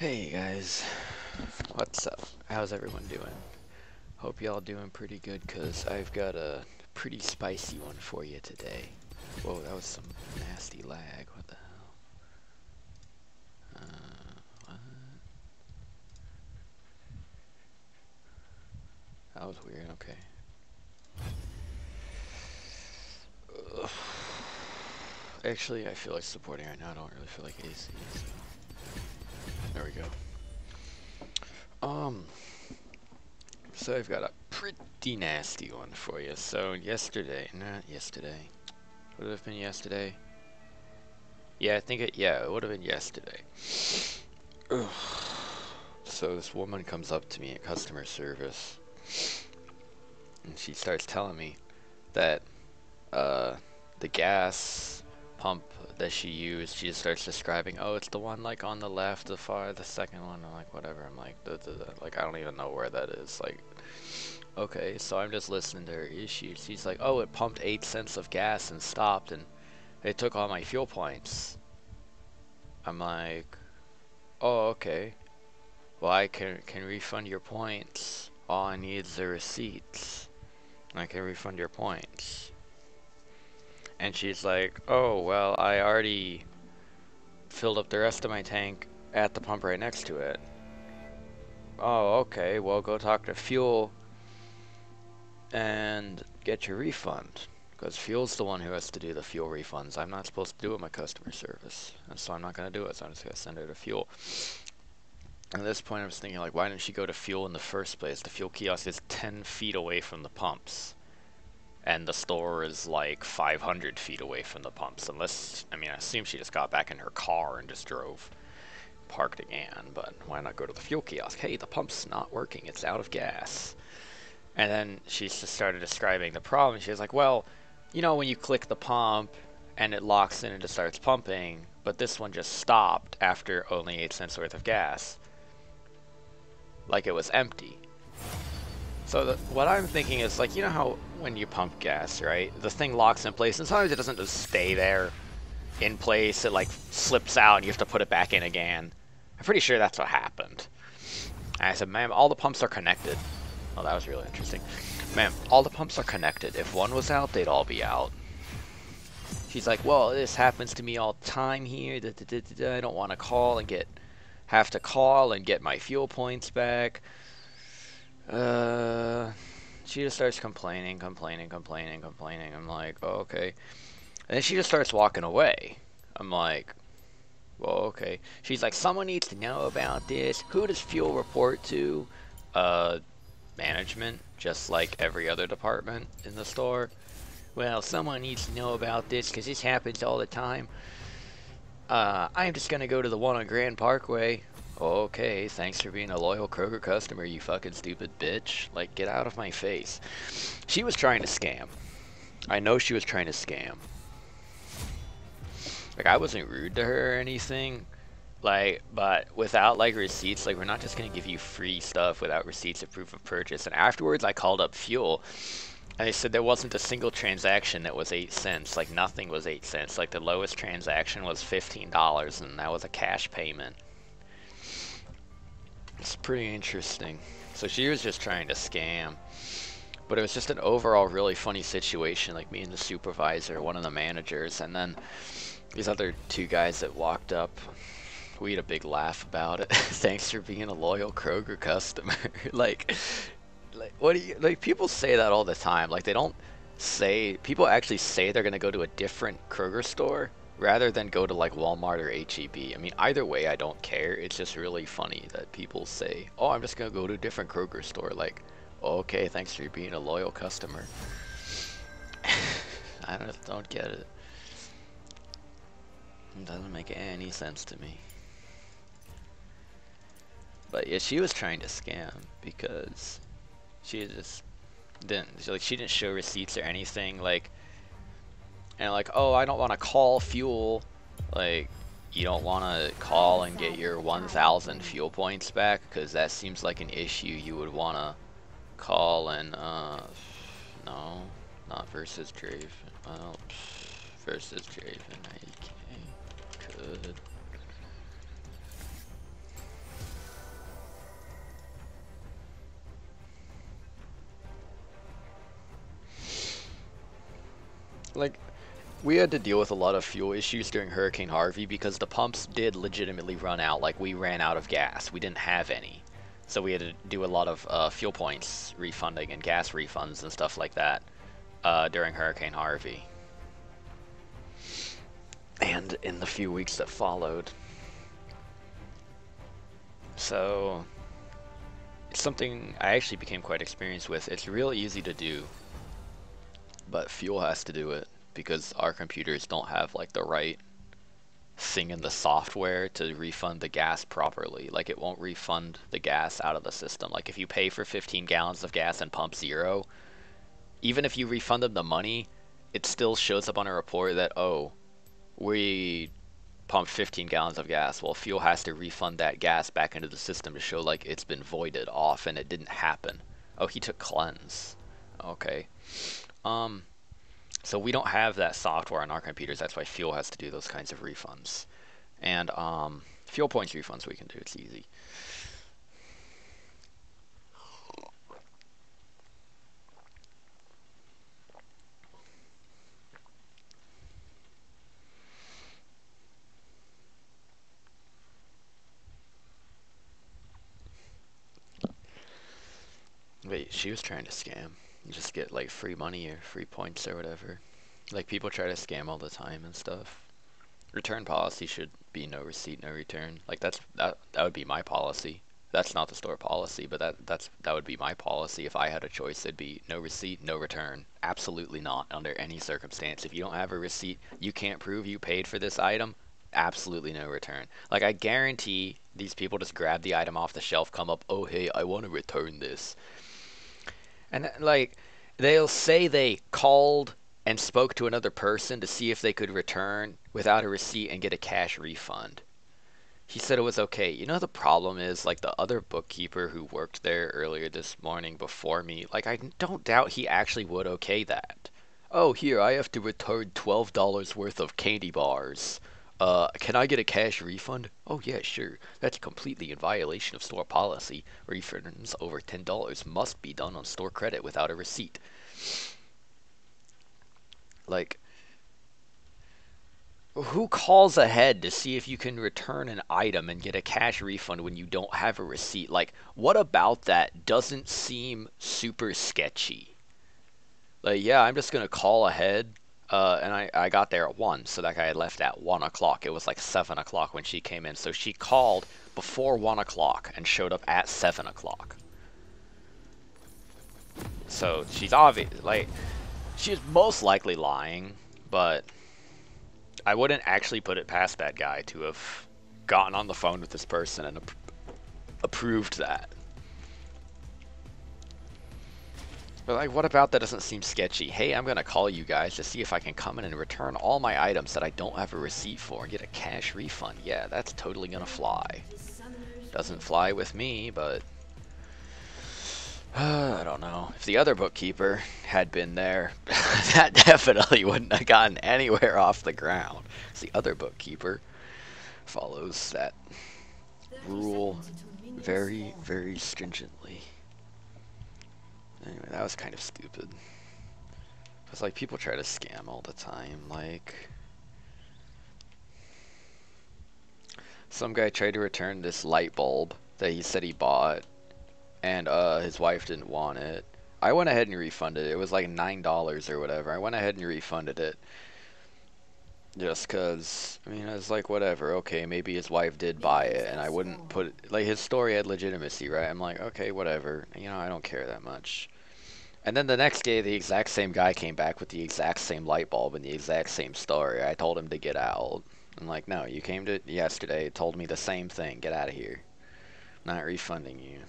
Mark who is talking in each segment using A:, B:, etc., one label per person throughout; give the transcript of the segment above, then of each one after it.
A: Hey guys, what's up? How's everyone doing? Hope y'all doing pretty good, cause I've got a pretty spicy one for you today. Whoa, that was some nasty lag. What the hell? What? That was weird. Okay. Ugh. Actually, I feel like supporting right now. I don't really feel like AC. So. There we go. So I've got a pretty nasty one for you. So not yesterday. Would it have been yesterday? Yeah, I think it would have been yesterday. Ugh. So this woman comes up to me at customer service, and she starts telling me that the gas pump that she used, she just starts describing, oh, it's the one like on the left, the second one. I'm like, whatever. I'm like, like I don't even know where that is. Like, okay, so I'm just listening to her issues. She's like, oh, it pumped 8 cents of gas and stopped, and it took all my fuel points. I'm like, oh, okay. Well, I can refund your points. All I need is the receipts. I can refund your points. And she's like, oh, well, I already filled up the rest of my tank at the pump right next to it. Oh, okay, well, go talk to Fuel and get your refund. Because Fuel's the one who has to do the fuel refunds. I'm not supposed to do it with my customer service. And so I'm not going to do it, so I'm just going to send her to Fuel. At this point, I was thinking, like, why didn't she go to Fuel in the first place? The fuel kiosk is 10 feet away from the pumps. And the store is like 500 feet away from the pumps. Unless, I mean, I assume she just got back in her car and just drove, parked again. But why not go to the fuel kiosk? Hey, the pump's not working. It's out of gas. And then she just started describing the problem. She was like, well, you know, when you click the pump and it locks in and just starts pumping, but this one just stopped after only 8 cents worth of gas. Like it was empty. So what I'm thinking is, like, you know how when you pump gas, right, the thing locks in place, and sometimes it doesn't just stay there in place. It like slips out and you have to put it back in again. I'm pretty sure that's what happened. And I said, ma'am, all the pumps are connected. Oh, that was really interesting. Ma'am, all the pumps are connected. If one was out, they'd all be out. She's like, well, this happens to me all the time here. I don't want to have to call and get my fuel points back. She just starts complaining. I'm like, oh, okay. And then she just starts walking away. I'm like, well, okay. She's like, someone needs to know about this. Who does fuel report to? Management, just like every other department in the store. Well, someone needs to know about this because this happens all the time. I'm just gonna go to the one on Grand Parkway. Okay, thanks for being a loyal Kroger customer, you fucking stupid bitch. Like, get out of my face. She was trying to scam. I know she was trying to scam. Like, I wasn't rude to her or anything. Like, but without, like, receipts, like, we're not just gonna give you free stuff without receipts of proof of purchase. And afterwards, I called up Fuel, and they said there wasn't a single transaction that was 8 cents. Like, nothing was 8 cents. Like, the lowest transaction was $15, and that was a cash payment. It's pretty interesting. So she was just trying to scam. But it was just an overall really funny situation, like me and the supervisor, one of the managers, and then these other two guys that walked up. We had a big laugh about it. Thanks for being a loyal Kroger customer. like, what do you, like, people say that all the time. Like, they don't say, people actually say they're going to go to a different Kroger store rather than go to like Walmart or HEB. I mean, either way, I don't care. It's just really funny that people say, oh, I'm just going to go to a different Kroger store. Like, oh, okay, thanks for being a loyal customer. I don't get it. It doesn't make any sense to me. But yeah, she was trying to scam because she just she didn't show receipts or anything, like, and like, oh, I don't want to call Fuel. Like, you don't want to call and get your 1,000 fuel points back, because that seems like an issue you would want to call and, no, not versus Draven. Well, versus Draven, I could. like, we had to deal with a lot of fuel issues during Hurricane Harvey because the pumps did legitimately run out. Like, we ran out of gas. We didn't have any. So we had to do a lot of fuel points refunding and gas refunds and stuff like that during Hurricane Harvey. And in the few weeks that followed. So, it's something I actually became quite experienced with. It's real easy to do, but fuel has to do it. Because our computers don't have like the right thing in the software to refund the gas properly. Like, it won't refund the gas out of the system. Like, if you pay for 15 gallons of gas and pump 0, even if you refund them the money, it still shows up on a report that, oh, we pumped 15 gallons of gas. Well, fuel has to refund that gas back into the system to show like it's been voided off and it didn't happen. Oh, he took cleanse. Okay. So we don't have that software on our computers. That's why fuel has to do those kinds of refunds. And fuel points refunds we can do. It's easy. Wait, she was trying to scam. You just get like free money or free points or whatever. Like, people try to scam all the time and stuff. Return policy should be no receipt, no return. Like, that would be my policy. That's not the store policy, but that would be my policy if I had a choice. It'd be no receipt, no return. Absolutely not under any circumstance. If you don't have a receipt, you can't prove you paid for this item, absolutely no return. Like, I guarantee these people just grab the item off the shelf, come up, oh hey, I want to return this. And like, they'll say they called and spoke to another person to see if they could return without a receipt and get a cash refund. He said it was okay. You know, the problem is, like, the other bookkeeper who worked there earlier this morning before me, like, I don't doubt he actually would okay that. Oh, here, I have to return $12 worth of candy bars. Can I get a cash refund? Oh, yeah, sure. That's completely in violation of store policy. Refunds over $10 must be done on store credit without a receipt. Like, who calls ahead to see if you can return an item and get a cash refund when you don't have a receipt? Like, what about that doesn't seem super sketchy? Like, yeah, I'm just gonna call ahead. And I got there at 1, so that guy had left at 1 o'clock. It was like 7 o'clock when she came in. So she called before 1 o'clock and showed up at 7 o'clock. So she's obvious, like, she's most likely lying, but I wouldn't actually put it past that guy to have gotten on the phone with this person and approved that. But, like, what about that doesn't seem sketchy? Hey, I'm gonna call you guys to see if I can come in and return all my items that I don't have a receipt for and get a cash refund. Yeah, that's totally gonna fly. Doesn't fly with me, but I don't know. If the other bookkeeper had been there, that definitely wouldn't have gotten anywhere off the ground. The other bookkeeper follows that rule very, very stringently. Anyway, that was kind of stupid. Because, like, people try to scam all the time. Like, some guy tried to return this light bulb that he said he bought, and his wife didn't want it. I went ahead and refunded it. It was like $9 or whatever. I went ahead and refunded it. Just because, I mean, it's like, whatever. Okay, maybe his wife did buy it, and I wouldn't put it, like, his story had legitimacy, right? I'm like, okay, whatever. You know, I don't care that much. And then the next day, the exact same guy came back with the exact same light bulb and the exact same story. I told him to get out. I'm like, no, you came to yesterday, told me the same thing. Get out of here. I'm not refunding you.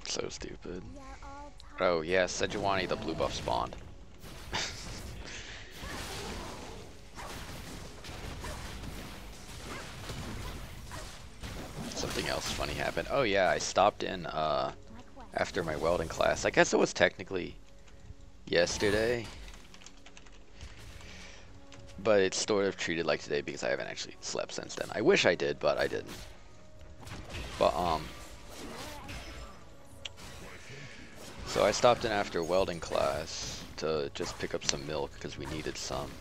A: So stupid. Oh, yeah, Sejuani, the blue buff spawned. Something else funny happened. Oh yeah, I stopped in after my welding class. I guess it was technically yesterday, but it's sort of treated like today because I haven't actually slept since then. I wish I did, but I didn't. But So I stopped in after welding class to just pick up some milk because we needed some.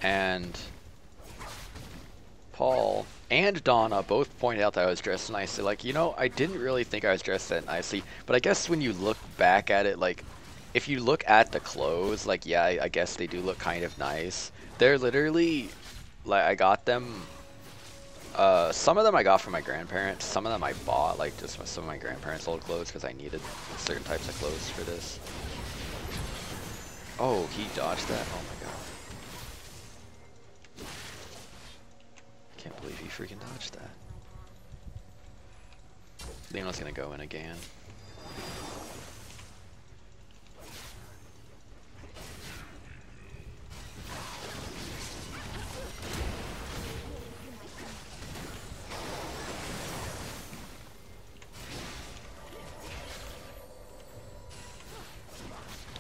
A: And Paul and Donna both pointed out that I was dressed nicely. Like, you know, I didn't really think I was dressed that nicely, but I guess when you look back at it, like, if you look at the clothes, like, yeah, I guess they do look kind of nice. They're literally, like, I got them, some of them I got from my grandparents, some of them I bought, like, just some of my grandparents' old clothes because I needed certain types of clothes for this. Oh, he dodged that? Oh my god. Can't believe he freaking dodged that. Leon's gonna go in again.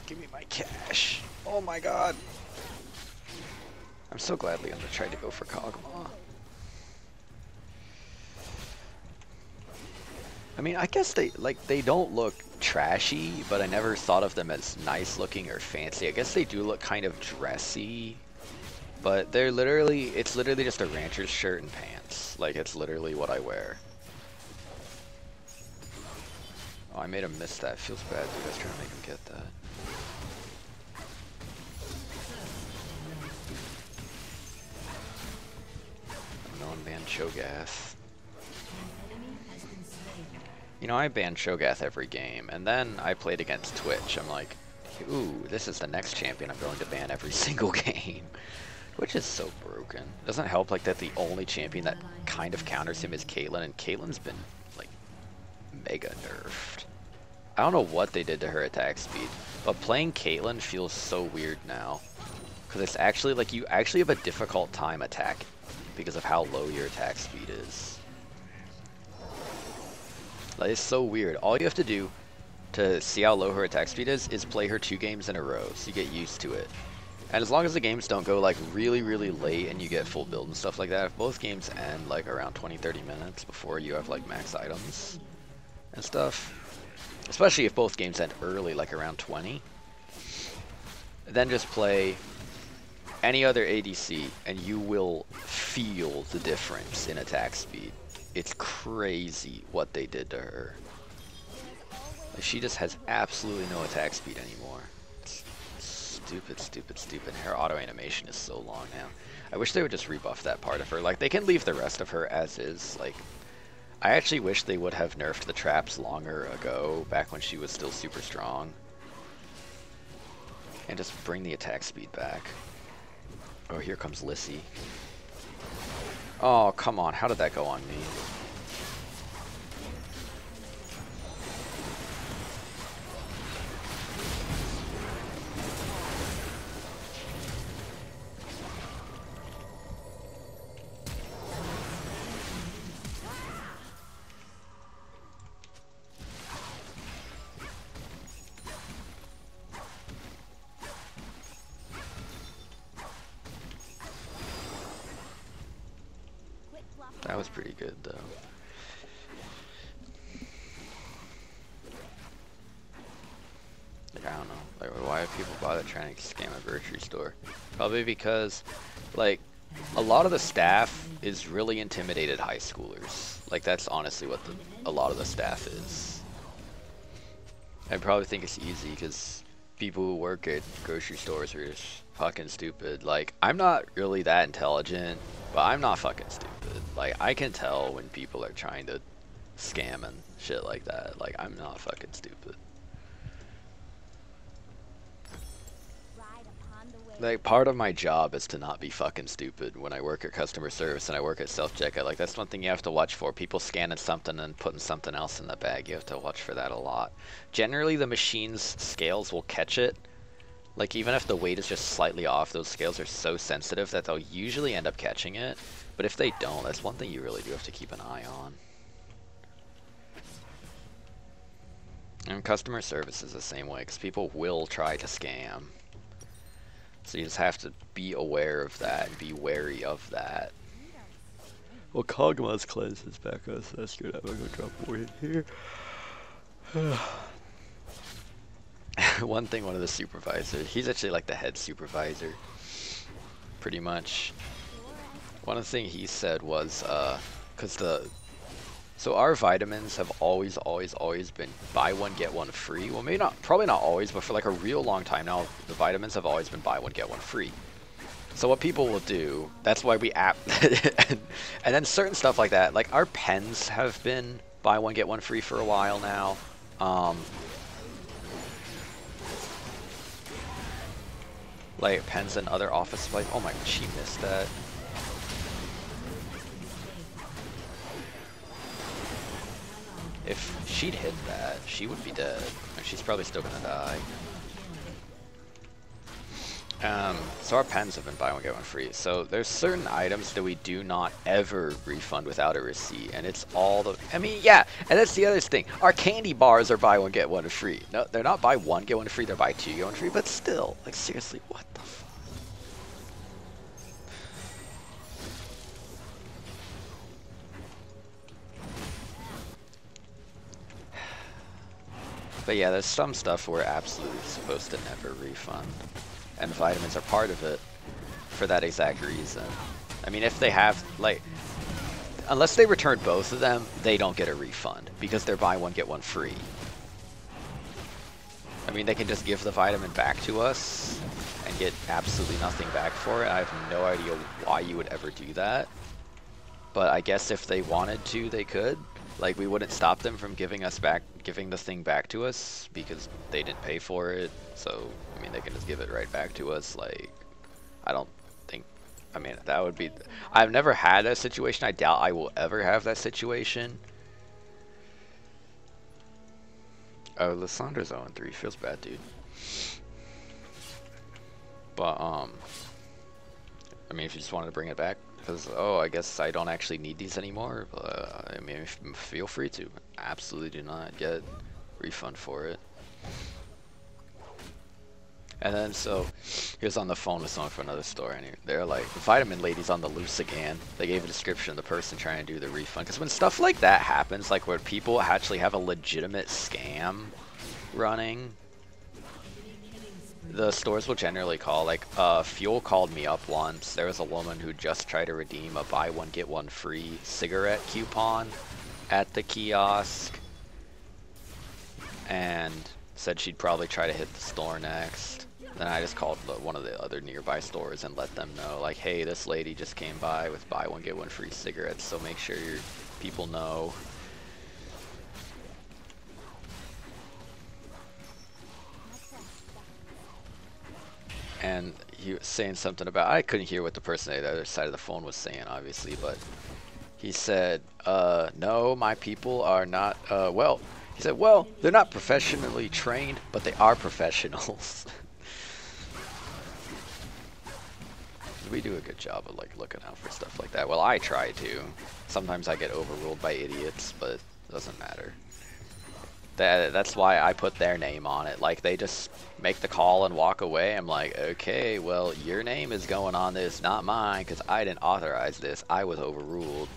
A: Give me my cash. Oh my god. I'm so glad Leon tried to go for Kog'Maw. I mean, I guess they don't look trashy, but I never thought of them as nice looking or fancy. I guess they do look kind of dressy, but they're literally, it's literally just a rancher's shirt and pants. Like, it's literally what I wear. Oh, I made him miss that. Feels bad, dude. I was trying to make him get that. No one banned Cho'Gath. You know, I banned Cho'Gath every game, and then I played against Twitch. I'm like, ooh, this is the next champion I'm going to ban every single game. Which is so broken. It doesn't help, like, that the only champion that kind of counters him is Caitlyn, and Caitlyn's been, like, mega nerfed. I don't know what they did to her attack speed, but playing Caitlyn feels so weird now. Because it's actually, like, you actually have a difficult time attacking because of how low your attack speed is. Like, it's so weird. All you have to do to see how low her attack speed is play her 2 games in a row, so you get used to it. And as long as the games don't go, like, really, really late and you get full build and stuff like that, if both games end, like, around 20-30 minutes before you have, like, max items and stuff, especially if both games end early, like around 20, then just play any other ADC and you will feel the difference in attack speed. It's crazy what they did to her. Like, she just has absolutely no attack speed anymore. It's stupid, stupid, stupid. Her auto animation is so long now. I wish they would just rebuff that part of her. Like, they can leave the rest of her as is. Like, I actually wish they would have nerfed the traps longer ago, back when she was still super strong. And just bring the attack speed back. Oh, here comes Lissy. Oh, come on. How did that go on me? That was pretty good, though. Like, I don't know. Like, why have people bother trying to scam a grocery store? Probably because, like, a lot of the staff is really intimidated high schoolers. Like, that's honestly what a lot of the staff is. I probably think it's easy because people who work at grocery stores are just fucking stupid. Like, I'm not really that intelligent, but I'm not fucking stupid. Like, I can tell when people are trying to scam and shit like that. Like, I'm not fucking stupid. Like, part of my job is to not be fucking stupid when I work at customer service and I work at self-checkout. Like, that's one thing you have to watch for. People scanning something and putting something else in the bag. You have to watch for that a lot. Generally, the machine's scales will catch it. Like, even if the weight is just slightly off, those scales are so sensitive that they'll usually end up catching it. But if they don't, that's one thing you really do have to keep an eye on. And customer service is the same way, because people will try to scam. So you just have to be aware of that and be wary of that. Well, Kog'Maw's cleanse is back on, so that's good. I'm gonna go drop more in here. one thing one of the supervisors, he's actually like the head supervisor, pretty much. One of the things he said was, so our vitamins have always been buy one get one free. Well, maybe not, probably not always, but for like a real long time now, the vitamins have always been buy one get one free. So what people will do, that's why we and then certain stuff like that, like our pens have been buy one get one free for a while now. Like pens and other office supplies. Oh my, she missed that. If she'd hit that, she would be dead. And she's probably still gonna die. So our pens have been buy one get one free. So there's certain items that we do not ever refund without a receipt, and it's all the. I mean, yeah, and that's the other thing. Our candy bars are buy one get one free. No, they're not buy one get one free. They're buy two get one free. But still, like seriously, what the fuck? But yeah, there's some stuff we're absolutely supposed to never refund. And vitamins are part of it for that exact reason. I mean, if they have, like, unless they return both of them, they don't get a refund because they're buy one get one free. I mean, they can just give the vitamin back to us and get absolutely nothing back for it. I have no idea why you would ever do that. But I guess if they wanted to, they could. Like, we wouldn't stop them from giving the thing back to us because they didn't pay for it. So, I mean, they can just give it right back to us. Like, I don't think, I mean, that would be, I've never had a situation. I doubt I will ever have that situation. Oh, Lissandra's 0-3. Feels bad, dude. But, I mean, if you just wanted to bring it back, because, oh, I guess I don't actually need these anymore. I mean, feel free to. Absolutely do not get refund for it. And then, so, he was on the phone with someone from another store, and they're like, the vitamin lady's on the loose again. They gave a description of the person trying to do the refund. Because when stuff like that happens, like where people actually have a legitimate scam running, the stores will generally call. Like, Fuel called me up once. There was a woman who just tried to redeem a buy one get one free cigarette coupon at the kiosk and said she'd probably try to hit the store next. Then I just called one of the other nearby stores and let them know, like, hey, this lady just came by with buy one get one free cigarettes, so make sure your people know. And he was saying something about, I couldn't hear what the person on the other side of the phone was saying, obviously, but he said, no, my people are not, well, he said, well, they're not professionally trained, but they are professionals. We do a good job of, like, looking out for stuff like that. Well, I try to. Sometimes I get overruled by idiots, but it doesn't matter. That's why I put their name on it. Like, they just make the call and walk away. I'm like, okay, well, your name is going on this, not mine, because I didn't authorize this. I was overruled.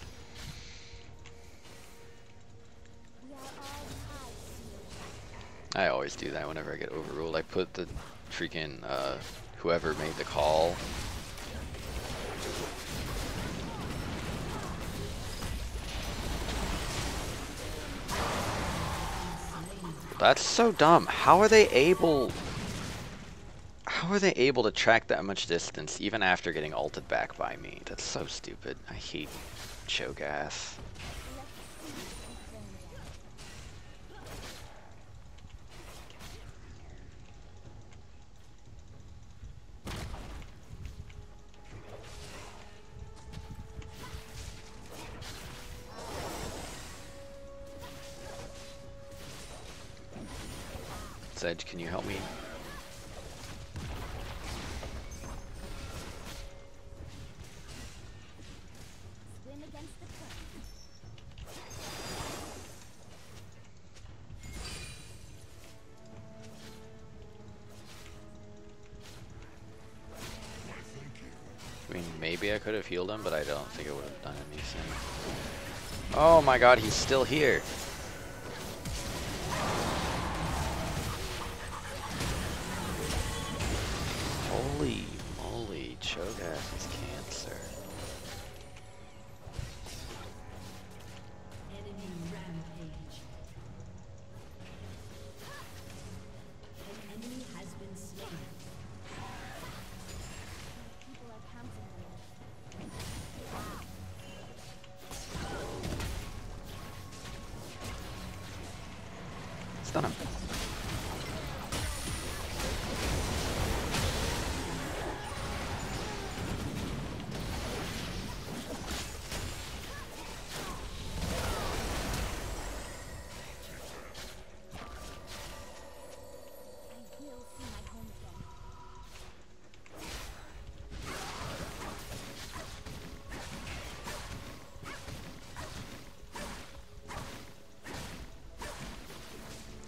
A: I always do that whenever I get overruled. I put the freaking, whoever made the call. That's so dumb. How are they able to track that much distance even after getting ulted back by me? That's so stupid. I hate Cho'Gath. Sedge, can you help me? I mean, maybe I could have healed him, but I don't think it would have done anything. Oh my god, he's still here. cancer.
B: Enemy rampage. An enemy has been slain.
C: People are counting on me.
A: Stun him.
C: I will see my home again.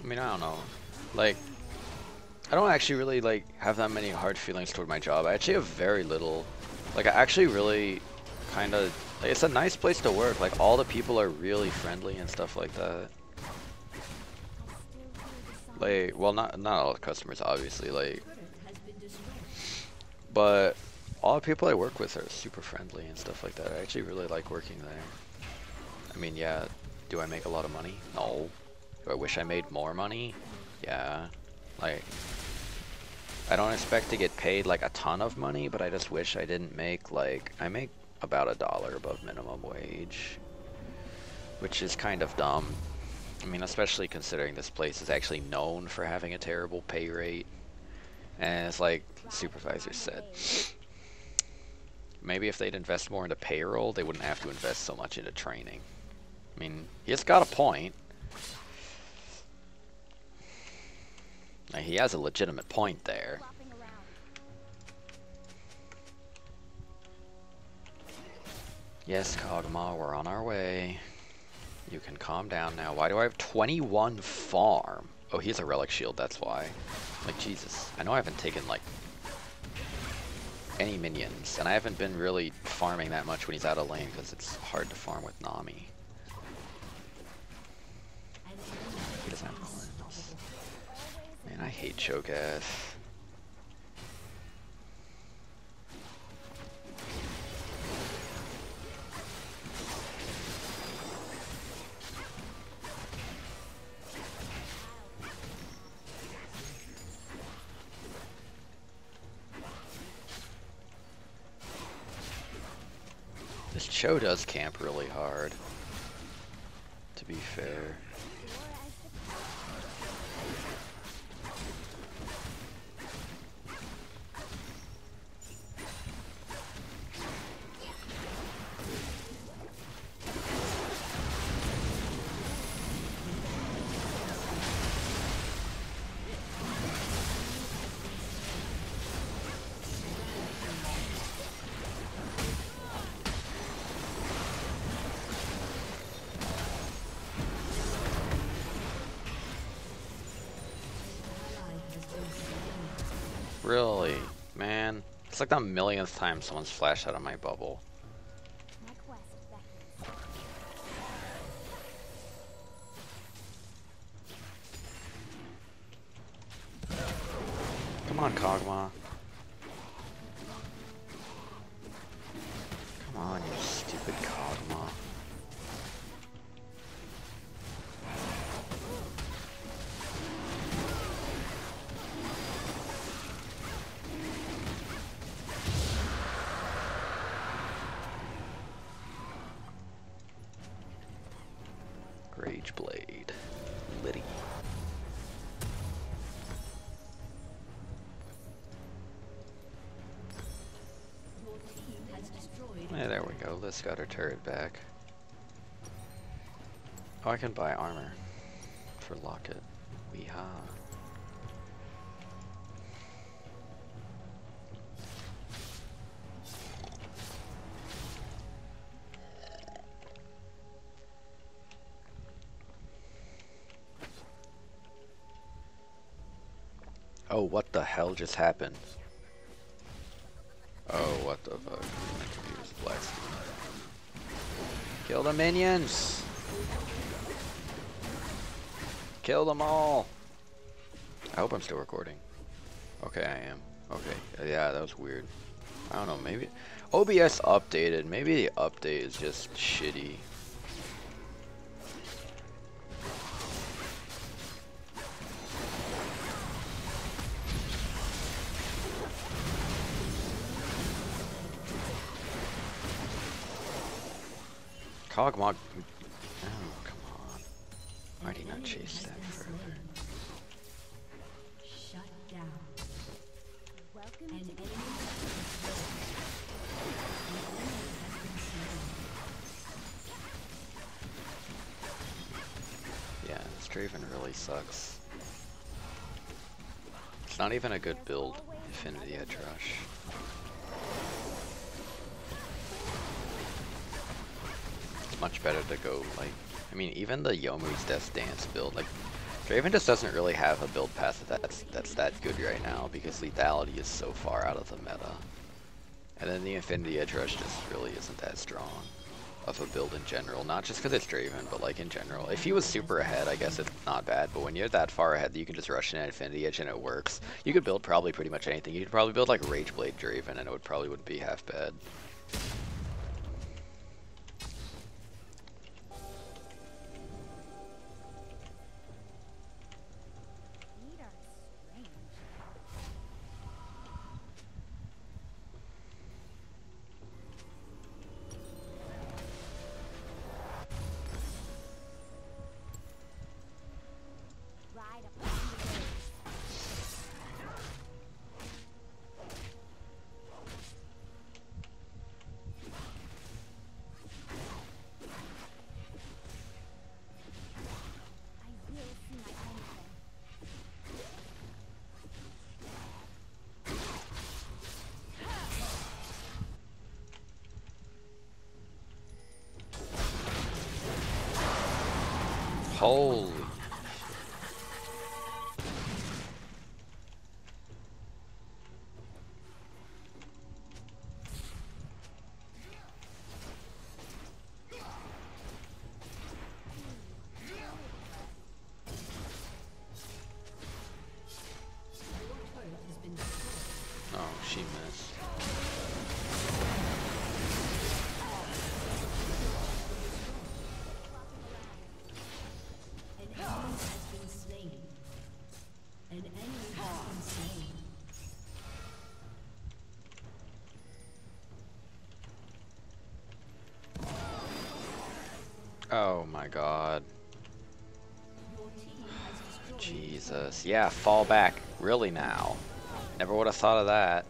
A: I mean, I don't know. Like, I don't actually really like have that many hard feelings toward my job. I actually have very little. Like, I actually really kind of like, it's a nice place to work. Like, all the people are really friendly and stuff like that. Like, well, not all the customers, obviously. Like, but all the people I work with are super friendly and stuff like that. I actually really like working there. I mean, yeah. Do I make a lot of money? No. Do I wish I made more money? Yeah. Like, I don't expect to get paid like a ton of money, but I just wish I didn't make like, I make about $1 above minimum wage, which is kind of dumb. I mean, especially considering this place is actually known for having a terrible pay rate. And it's like the supervisor said, maybe if they'd invest more into payroll, they wouldn't have to invest so much into training. I mean, he's got a point. Now, he has a legitimate point there.
C: Flopping around.
A: Yes, Kog'Maw, we're on our way. You can calm down now. Why do I have 21 farm? Oh, he has a relic shield, that's why. Like, Jesus. I know I haven't taken, like, any minions, and I haven't been really farming that much when he's out of lane, because it's hard to farm with Nami. He doesn't have coins. Man, I hate Cho'Gath. This Cho does camp really hard, to be fair. Really? Man. It's like the millionth time someone's flashed out of my bubble.
C: My quest beckons.
A: Come on, Kog'Maw. Come on, you stupid Kog'Maw. Rage Blade. Liddy. Hey, there we go. Liz got her turret back. Oh, I can buy armor for Locket. Weehaw. Oh, what the hell just happened? Oh, what the fuck? My computer's black screen. Kill the minions! Kill them all! I hope I'm still recording. Okay, I am. Okay, yeah, that was weird. I don't know, maybe... OBS updated. Maybe the update is just shitty. Cogmog. Oh, come on. Why did he not chase that further?
B: Shut down.
C: Welcome
B: An
C: to
B: enemy has been slain. An enemy has been slain.
A: Yeah, this Draven really sucks. It's not even a good build, Infinity Edge Rush. It's much better to go, like, I mean, even the Yomu's Death Dance build, like, Draven just doesn't really have a build path that's that good right now because lethality is so far out of the meta. And then the Infinity Edge Rush just really isn't that strong of a build in general. Not just because it's Draven, but like in general. If he was super ahead, I guess it's not bad, but when you're that far ahead that you can just rush in at Infinity Edge and it works, you could build probably pretty much anything. You could probably build like Rageblade Draven and it probably wouldn't be half bad.
C: Feet are strange. Ride upon the waves. I will see my home again.
A: Holy. Oh, she missed.
B: An enemy has been slain. An enemy has been slain.
A: Oh my god.
B: Your team has destroyed.
A: Jesus. Yeah, fall back. Really now. Never would have thought of that.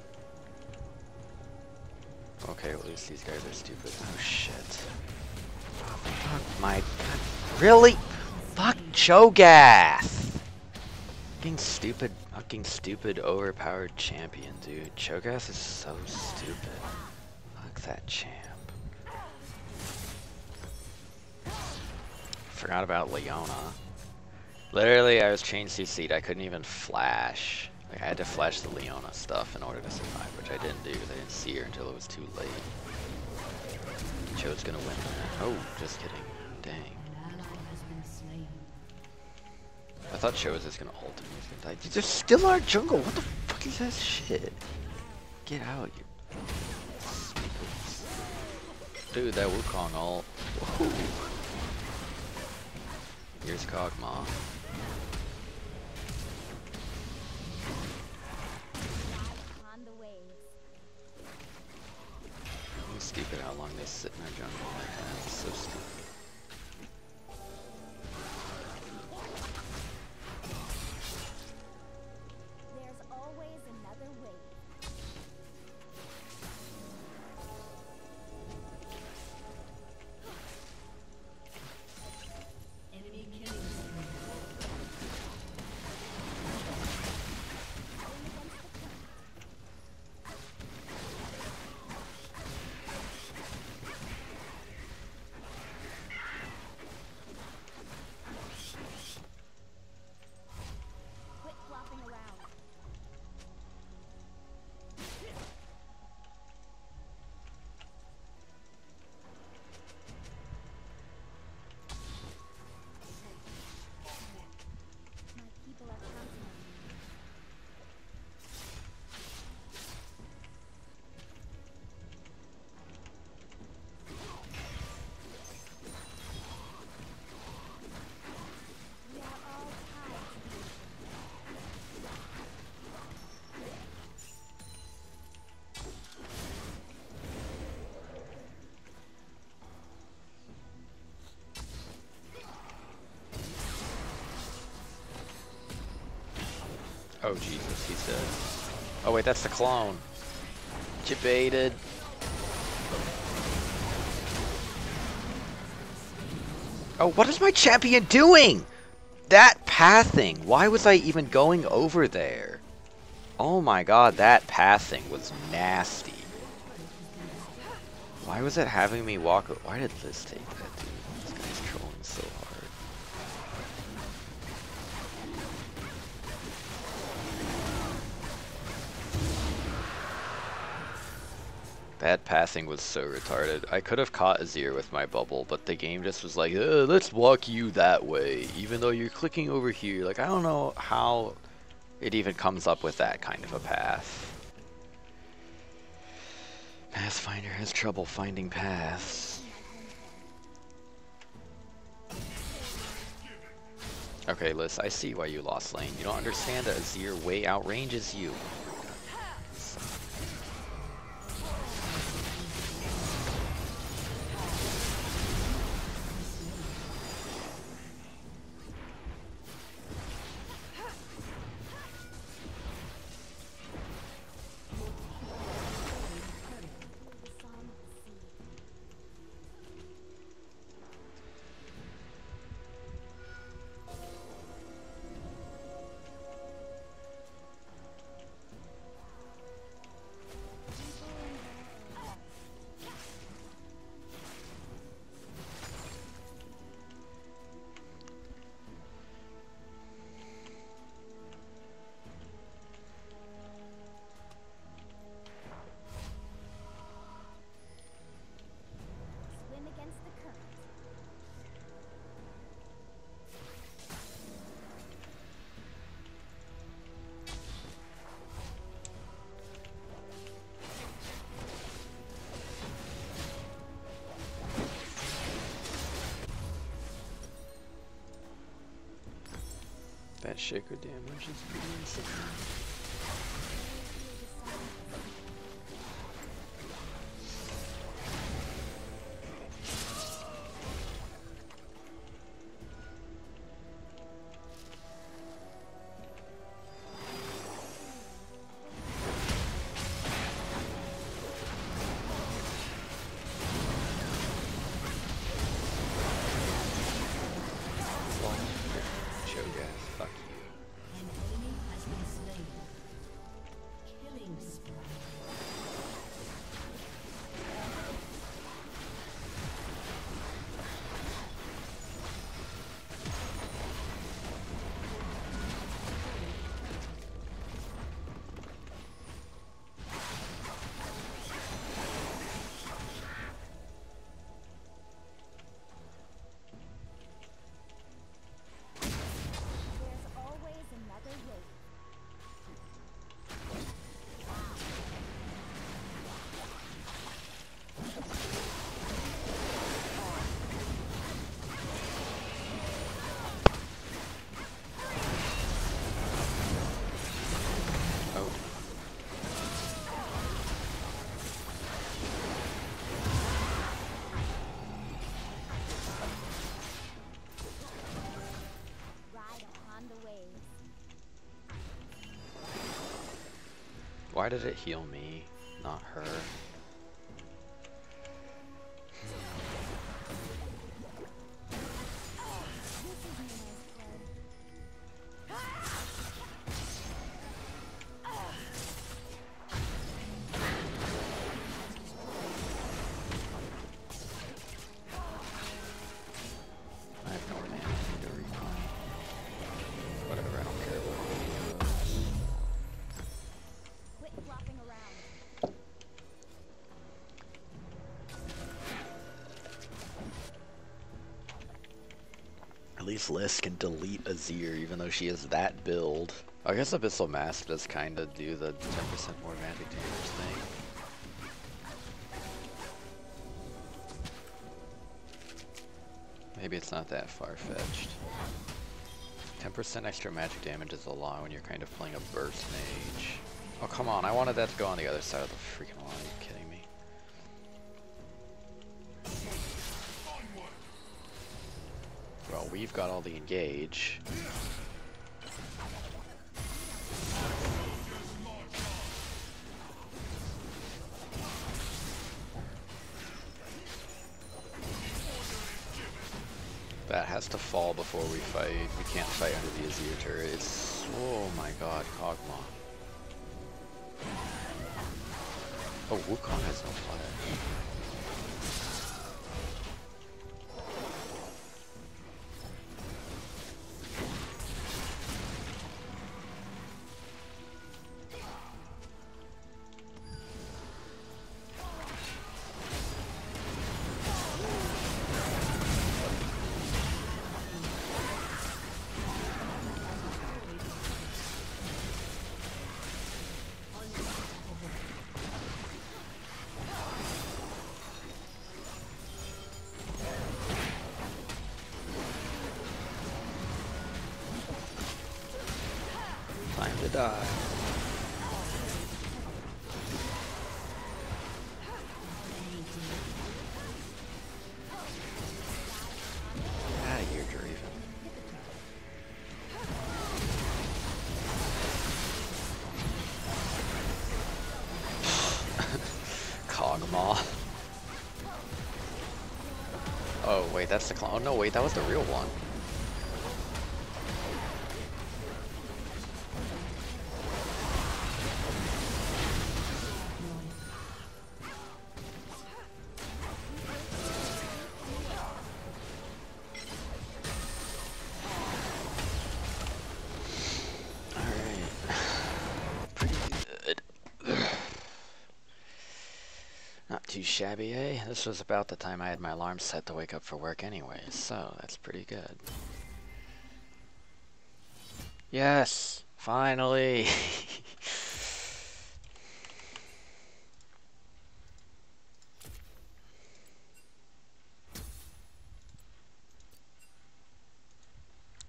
A: Okay, at least these guys are stupid. Oh shit. Fuck my god. Really? Fuck Cho'Gath! Fucking stupid overpowered champion, dude. Cho'Gath is so stupid. Fuck that champ. Forgot about Leona. Literally, I was chain CC'd. I couldn't even flash. Like, I had to flash the Leona stuff in order to survive, which I didn't do because I didn't see her until it was too late. Cho's gonna win that. Oh, just kidding. Dang.
B: An ally has been slain.
A: I thought Cho was just gonna ult and he was gonna die. There's still our jungle. What the fuck is that shit? Get out, you. Dude, that Wukong ult. Woohoo. Here's Kog'Maw.
C: Upon the waves.
A: It's stupid how long they sit in our jungle like that. It's so stupid.
C: There's always another way.
B: Enemy killing spree.
C: Going against the current.
A: Oh Jesus, he's dead. Oh wait, that's the clone. Debated. Oh, what is my champion doing? That pathing. Why was I even going over there? Oh my god, that pathing was nasty. Why was it having me walk? Why did Liz take that, dude? This guy's trolling so hard. That pathing was so retarded. I could have caught Azir with my bubble, but the game just was like, let's walk you that way, even though you're clicking over here. Like, I don't know how it even comes up with that kind of a path. Pathfinder has trouble finding paths. Okay, Liz, I see why you lost lane. You don't understand that Azir way outranges you.
C: Swim against the current.
A: That shaker damage is pretty insane. Why did it heal me, not her? I have no mana to recon. Whatever, I don't care what he does.
C: Quit flopping around.
A: At least Liz can delete Azir even though she is that build. I guess Abyssal Mask does kinda do the 10% more magic damage thing. Maybe it's not that far-fetched. 10% extra magic damage is a lot when you're kind of playing a burst mage. Oh come on, I wanted that to go on the other side of the freaking wall, are you kidding me? Well, we've got all the engage. That has to fall before we fight. We can't fight under the Azir turrets. Oh my god, Kog'Maw. Oh, Wukong has no flash. Time to die. Out of here, Draven. Kog'Maw. Oh wait, that's the clone. Oh no, wait, that was the real one. Not too shabby, eh? This was about the time I had my alarm set to wake up for work anyway, so that's pretty good. Yes! Finally!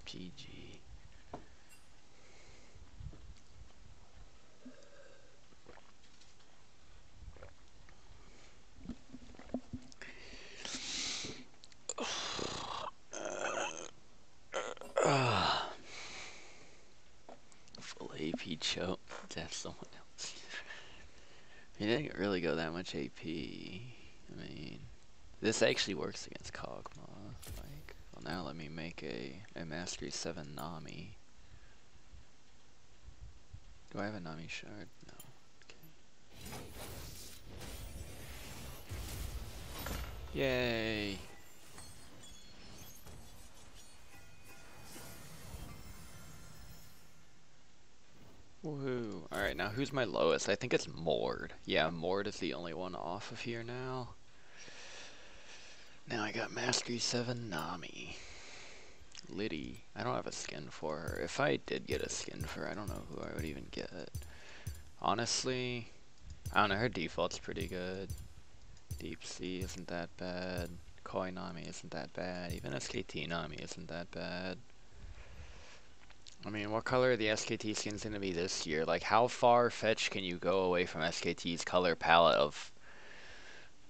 A: GG. Full AP choke. That's someone else. He didn't really go that much AP. I mean, this actually works against Kog'Maw. Like, well, now let me make a Mastery 7 Nami. Do I have a Nami shard? No. Okay. Yay! Woohoo. Alright, now who's my lowest? I think it's Mord. Yeah, Mord is the only one off of here now. Now I got Mastery 7 Nami. Liddy. I don't have a skin for her. If I did get a skin for her, I don't know who I would even get. Honestly, I don't know, her default's pretty good. Deep Sea isn't that bad. Koi Nami isn't that bad. Even SKT Nami isn't that bad. I mean, what color are the SKT skins going to be this year? Like, how far-fetched can you go away from SKT's color palette of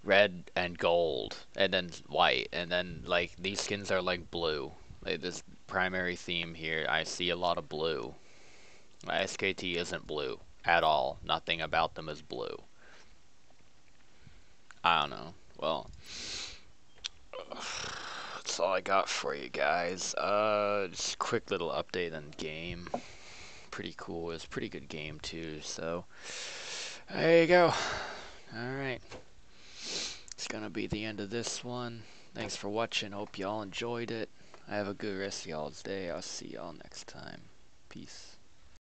A: red and gold, and then white, and then, like, these skins are, like, blue. Like, this primary theme here, I see a lot of blue. SKT isn't blue at all. Nothing about them is blue. I don't know. Well, that's all I got for you guys. Just a quick little update on game. Pretty cool. It was a pretty good game too, so there you go. Alright. It's gonna be the end of this one. Thanks for watching. Hope y'all enjoyed it. Have a good rest of y'all's day. I'll see y'all next time. Peace.